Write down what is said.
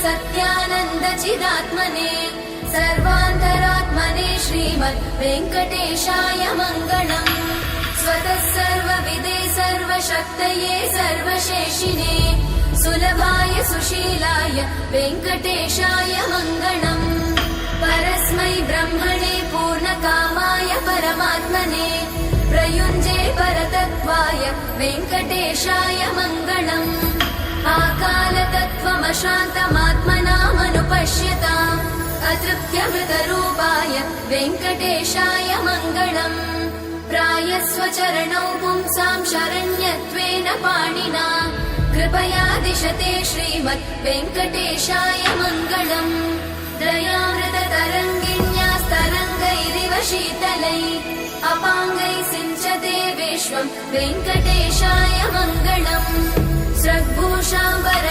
सत्यानन्दचिदात्मने सर्वान्तरात्मने श्रीमद् वेङ्कटेशाय मङ्गलम्। स्वतः सर्वविदे सर्वशक्तये सर्वशेषिने सुलभाय सुशीलाय वेङ्कटेशाय मङ्गलम्। परस्मै ब्रह्मणे पूर्णकामाय परमात्मने प्रयुञ्जे परतत्त्वाय वेङ्कटेशाय मङ्गलम्। आकालतत्त्वमशान्तमात्मनामनुपश्यताम् अतृप्त्यमृतरूपाय वेङ्कटेशाय मङ्गलम्। प्रायस्वचरणौ पुंसां शरण्यत्वेन पाणिना कृपया दिशते श्रीमद् वेङ्कटेशाय मङ्गलम्। दयामृततरङ्गिण्यास्तरङ्गैरिव शीतलै अपाङ्गै सिञ्चते विश्वं वेङ्कटेशाय मङ्गलम्। स्रग्भूषाम्बर